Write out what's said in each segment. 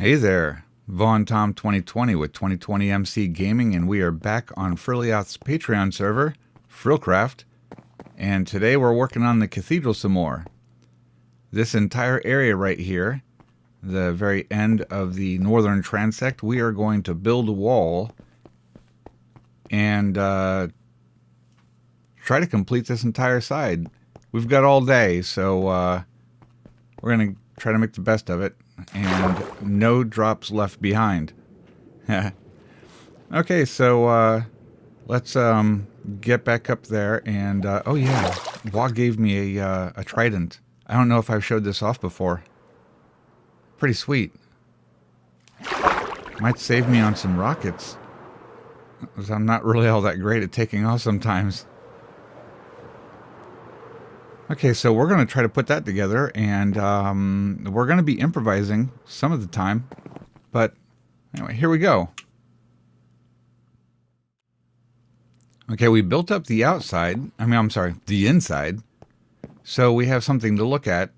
Hey there, Vaughn Tom 2020 with 2020 MC Gaming, and we are back on FrilCraft's Patreon server, FrilCraft, and today we're working on the Cathedral some more. This entire area right here, the very end of the northern transect, we are going to build a wall and try to complete this entire side. We've got all day, so we're going to try to make the best of it. And no drops left behind. Okay, so let's get back up there. And oh yeah, Wog gave me a trident. I don't know if I've showed this off before. Pretty sweet. Might save me on some rockets, 'cause I'm not really all that great at taking off sometimes. Okay, so we're going to try to put that together, and we're going to be improvising some of the time. But anyway, here we go. Okay, we built up the outside. I'm sorry, the inside. So we have something to look at.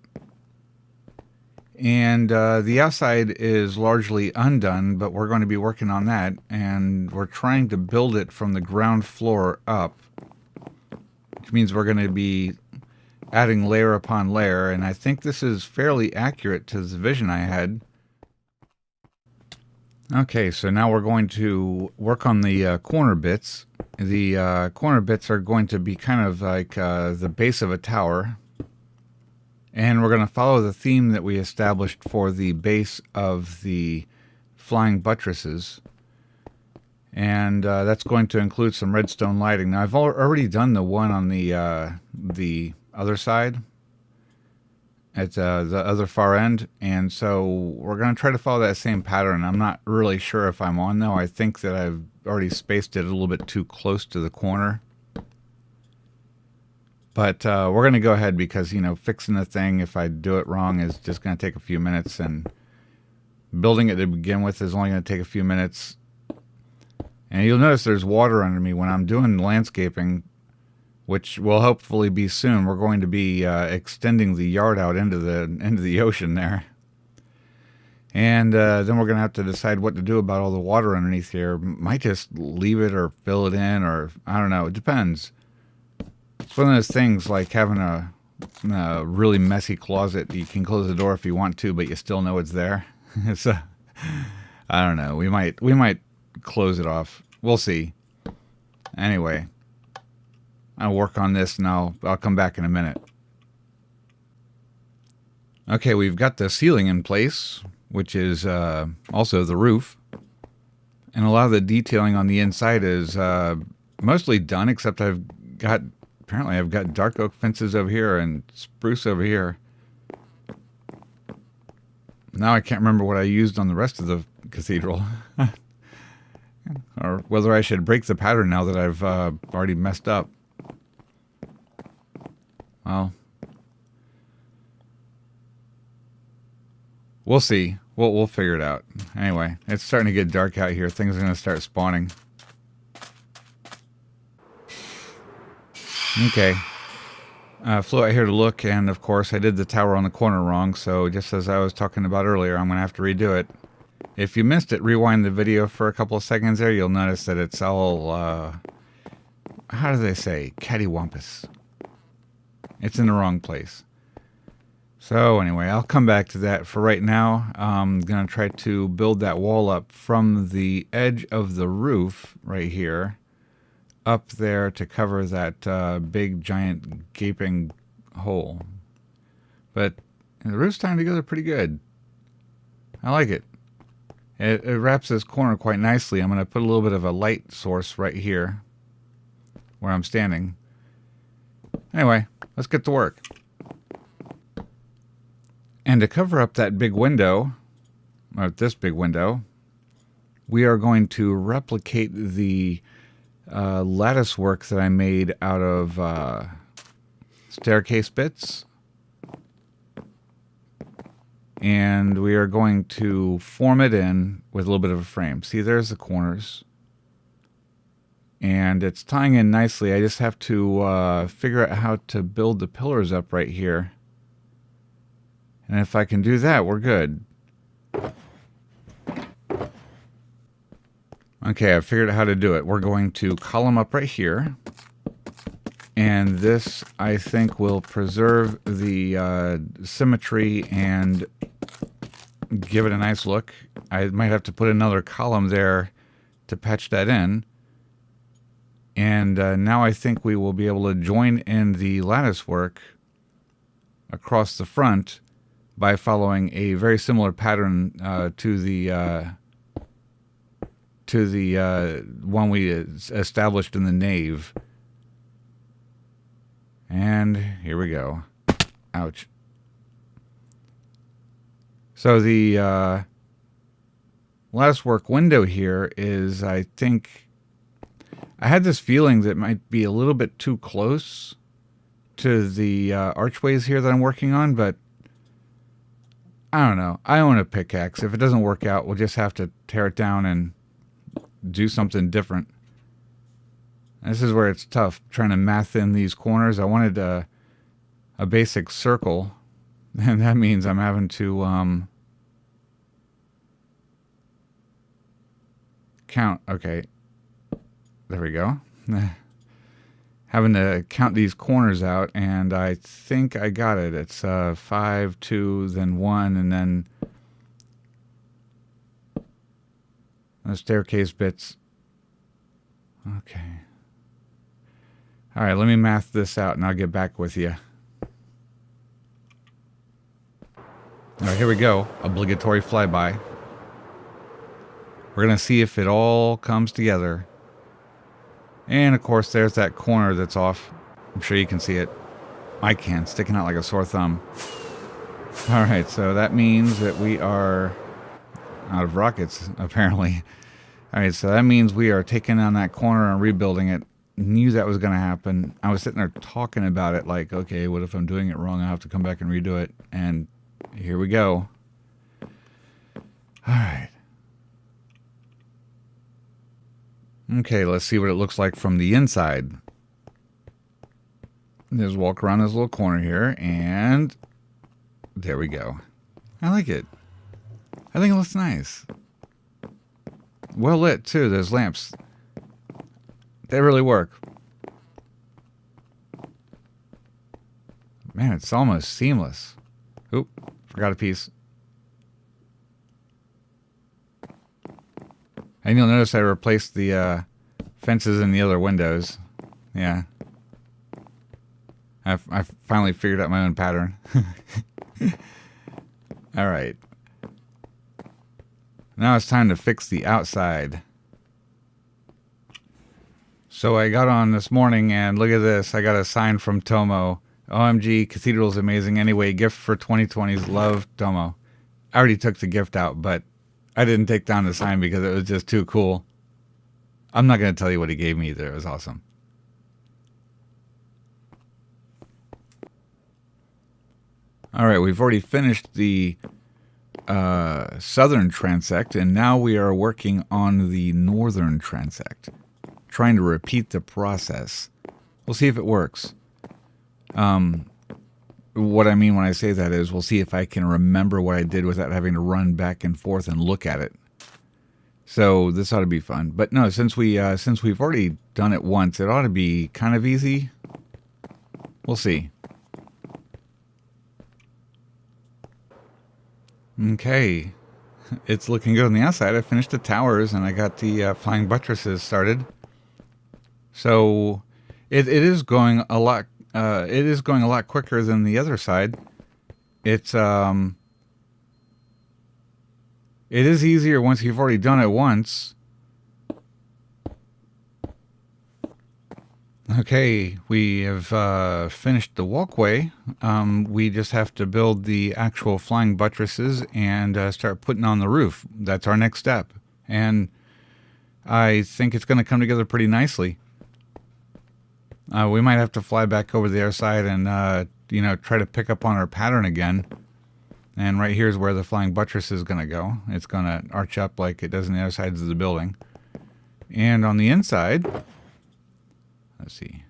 And the outside is largely undone, but we're going to be working on that. And we're trying to build it from the ground floor up, which means we're going to be adding layer upon layer, and I think this is fairly accurate to the vision I had. Okay, so now we're going to work on the corner bits. The corner bits are going to be kind of like the base of a tower, and we're going to follow the theme that we established for the base of the flying buttresses, and that's going to include some redstone lighting. Now I've already done the one on the other side at the other far end, and so we're going to try to follow that same pattern. I'm not really sure if I'm on though. I think that I've already spaced it a little bit too close to the corner, but we're going to go ahead because, you know, fixing the thing, if I do it wrong, is just going to take a few minutes, and building it to begin with is only going to take a few minutes. And you'll notice there's water under me when I'm doing landscaping, which will hopefully be soon. We're going to be extending the yard out into the ocean there. And then we're going to have to decide what to do about all the water underneath here. Might just leave it or fill it in, or I don't know. It depends. It's one of those things like having a really messy closet. You can close the door if you want to, but you still know it's there. It's I don't know. We might close it off. We'll see. Anyway, I'll work on this, and I'll come back in a minute. Okay, we've got the ceiling in place, which is also the roof. And a lot of the detailing on the inside is mostly done, except apparently I've got dark oak fences over here and spruce over here. Now I can't remember what I used on the rest of the cathedral. Or whether I should break the pattern now that I've already messed up. Well, we'll see. We'll figure it out. Anyway, it's starting to get dark out here. Things are going to start spawning. Okay. Flew out here to look, and of course I did the tower on the corner wrong, so just as I was talking about earlier, I'm going to have to redo it. If you missed it, rewind the video for a couple of seconds there. You'll notice that it's all, how do they say? Cattywampus. It's in the wrong place. So anyway, I'll come back to that. For right now, I'm going to try to build that wall up from the edge of the roof right here up there to cover that big, giant, gaping hole. But the roof's tying together pretty good. I like it. It wraps this corner quite nicely. I'm going to put a little bit of a light source right here where I'm standing. Anyway, let's get to work. And to cover up that big window, or this big window, we are going to replicate the lattice work that I made out of staircase bits. And we are going to form it in with a little bit of a frame. See, there's the corners. And it's tying in nicely. I just have to figure out how to build the pillars up right here. And if I can do that, we're good. Okay, I figured out how to do it. We're going to column up right here. And this, I think, will preserve the symmetry and give it a nice look. I might have to put another column there to patch that in. And now I think we will be able to join in the lattice work across the front by following a very similar pattern to the one we established in the nave. And here we go. Ouch. So the lattice work window here is, I think, I had this feeling that it might be a little bit too close to the archways here that I'm working on, but I don't know. I own a pickaxe. If it doesn't work out, we'll just have to tear it down and do something different. This is where it's tough, trying to math in these corners. I wanted a basic circle, and that means I'm having to count. Okay, there we go. Having to count these corners out, and I think I got it. It's 5, 2, then 1, and then the staircase bits. Okay. All right, let me math this out, and I'll get back with you. All right, here we go. Obligatory flyby. We're going to see if it all comes together. And, of course, there's that corner that's off. I'm sure you can see it. I can, sticking out like a sore thumb. All right, so that means that we are out of rockets, apparently. All right, so that means we are taking on that corner and rebuilding it. Knew that was going to happen. I was sitting there talking about it like, okay, what if I'm doing it wrong? I have to come back and redo it. And here we go. All right. Okay, let's see what it looks like from the inside. Just walk around this little corner here, and there we go. I like it. I think it looks nice. Well lit, too. Those lamps. They really work. Man, it's almost seamless. Oop, forgot a piece. And you'll notice I replaced the fences in the other windows. Yeah. I finally figured out my own pattern. All right. Now it's time to fix the outside. So I got on this morning and look at this. I got a sign from Tomo. OMG, Cathedral's amazing. Anyway, gift for 2020's love, Tomo. I already took the gift out, but I didn't take down the sign because it was just too cool. I'm not going to tell you what he gave me either. It was awesome. All right, we've already finished the southern transect, and now we are working on the northern transect, trying to repeat the process. We'll see if it works. What I mean when I say that is we'll see if I can remember what I did without having to run back and forth and look at it. So this ought to be fun. But no, since we've already done it once, it ought to be kind of easy. We'll see. Okay, it's looking good on the outside. I finished the towers and I got the flying buttresses started. So it is going a lot. It is going a lot quicker than the other side. It is easier once you've already done it once. Okay, we have finished the walkway. We just have to build the actual flying buttresses and start putting on the roof. That's our next step. And I think it's going to come together pretty nicely. We might have to fly back over the other side and, try to pick up on our pattern again. And right here is where the flying buttress is going to go. It's going to arch up like it does on the other sides of the building. And on the inside, let's see.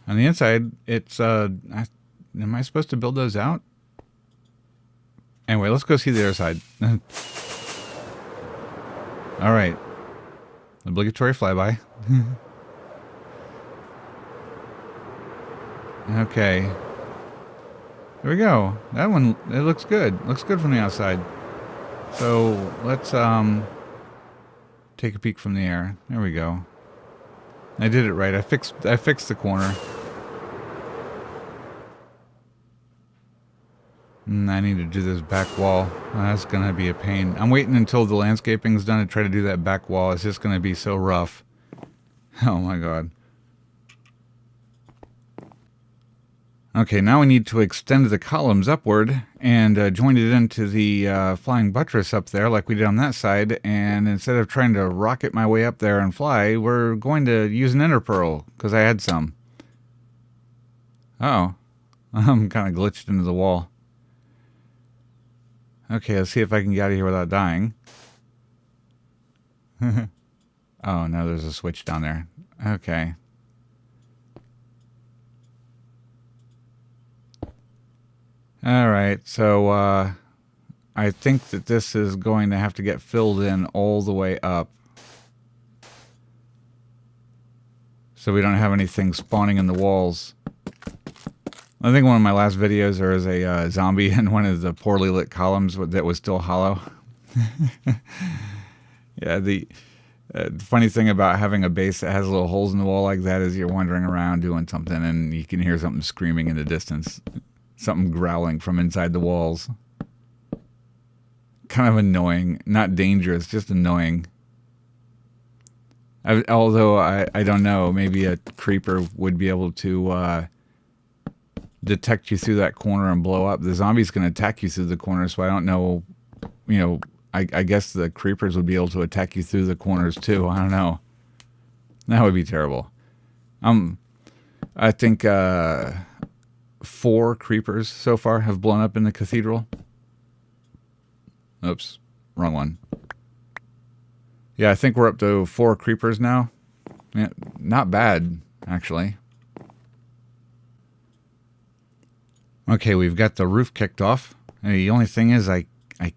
On the inside, it's, am I supposed to build those out? Anyway, let's go see the other side. All right. Obligatory flyby. Okay. There we go. That one, it looks good. Looks good from the outside. So let's take a peek from the air. There we go. I did it right. I fixed the corner. I need to do this back wall. That's going to be a pain. I'm waiting until the landscaping's done to try to do that back wall. It's just going to be so rough. Oh my god. Okay, now we need to extend the columns upward and join it into the flying buttress up there like we did on that side. And instead of trying to rocket my way up there and fly, we're going to use an ender pearl because I had some. Oh, I'm kind of glitched into the wall. Okay, let's see if I can get out of here without dying. Oh, no, there's a switch down there. Okay. Alright, so I think that this is going to have to get filled in all the way up. So we don't have anything spawning in the walls. I think one of my last videos there was a zombie in one of the poorly lit columns that was still hollow. Yeah, the funny thing about having a base that has little holes in the wall like that is you're wandering around doing something and you can hear something screaming in the distance. Something growling from inside the walls. Kind of annoying. Not dangerous, just annoying. Although, I don't know, maybe a creeper would be able to detect you through that corner and blow up. The zombie's going to attack you through the corner, so I don't know, you know, I guess the creepers would be able to attack you through the corners too. I don't know. That would be terrible. I think 4 creepers so far have blown up in the cathedral. Oops, wrong one. Yeah, I think we're up to 4 creepers now. Yeah, not bad, actually. Okay, we've got the roof kicked off. The only thing is I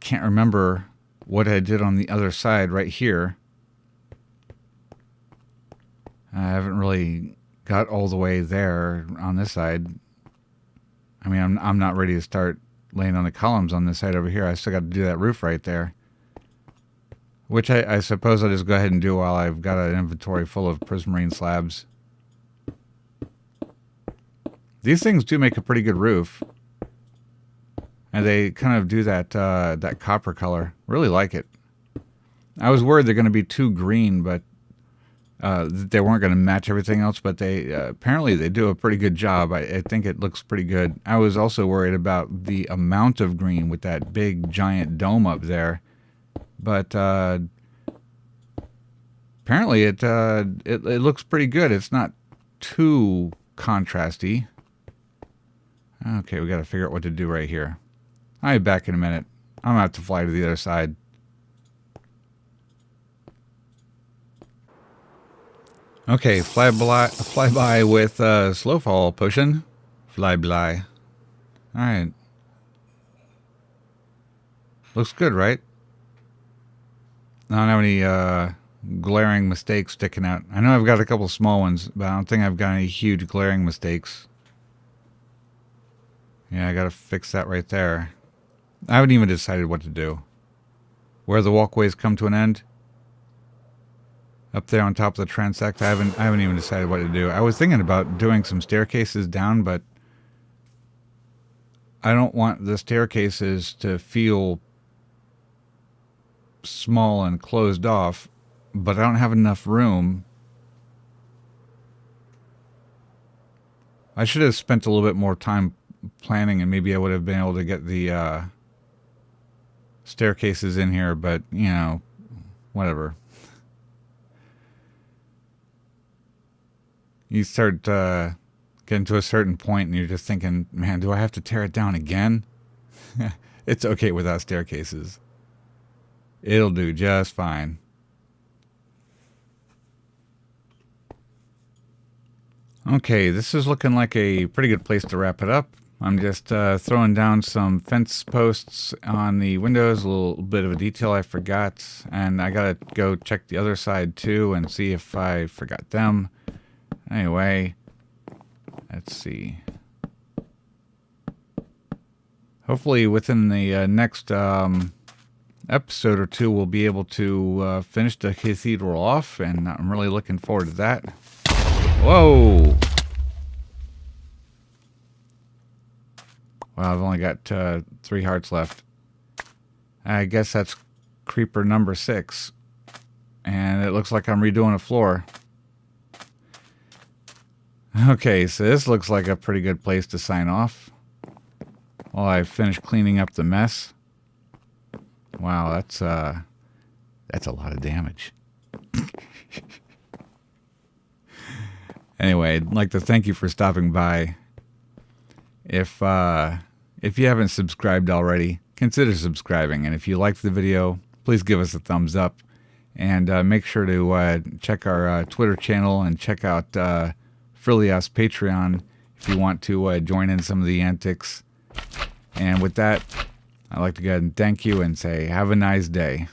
can't remember what I did on the other side right here. I haven't really got all the way there on this side. I mean, I'm not ready to start laying on the columns on this side over here. I still got to do that roof right there. Which I suppose I'll just go ahead and do while I've got an inventory full of prismarine slabs. These things do make a pretty good roof. And they kind of do that that copper color. Really like it. I was worried they're going to be too green, but they weren't going to match everything else. But they apparently they do a pretty good job. I think it looks pretty good. I was also worried about the amount of green with that big giant dome up there. But apparently it looks pretty good. It's not too contrasty. Okay, we got to figure out what to do right here. I'll be back in a minute. I'm going to have to fly to the other side. Okay, fly by with slow fall potion. Fly by. Alright. Looks good, right? I don't have any glaring mistakes sticking out. I know I've got a couple small ones, but I don't think I've got any huge glaring mistakes. Yeah, I gotta fix that right there. I haven't even decided what to do. Where the walkways come to an end. Up there on top of the transect, I haven't even decided what to do. I was thinking about doing some staircases down, but I don't want the staircases to feel small and closed off, but I don't have enough room. I should have spent a little bit more time planning, and maybe I would have been able to get the staircases in here, but, you know, whatever. You start getting to a certain point, and you're just thinking, man, do I have to tear it down again? It's okay without staircases. It'll do just fine. Okay, this is looking like a pretty good place to wrap it up. I'm just throwing down some fence posts on the windows, a little bit of a detail I forgot, and I gotta go check the other side too and see if I forgot them. Anyway, let's see. Hopefully within the next episode or two we'll be able to finish the cathedral off, and I'm really looking forward to that. Whoa! Wow, I've only got 3 hearts left. I guess that's creeper number 6. And it looks like I'm redoing a floor. Okay, so this looks like a pretty good place to sign off. While I finish cleaning up the mess. Wow, that's a lot of damage. Anyway, I'd like to thank you for stopping by. If you haven't subscribed already, consider subscribing. And if you liked the video, please give us a thumbs up. And make sure to check our Twitter channel and check out FrilCraft's Patreon if you want to join in some of the antics. And with that, I'd like to go ahead and thank you and say have a nice day.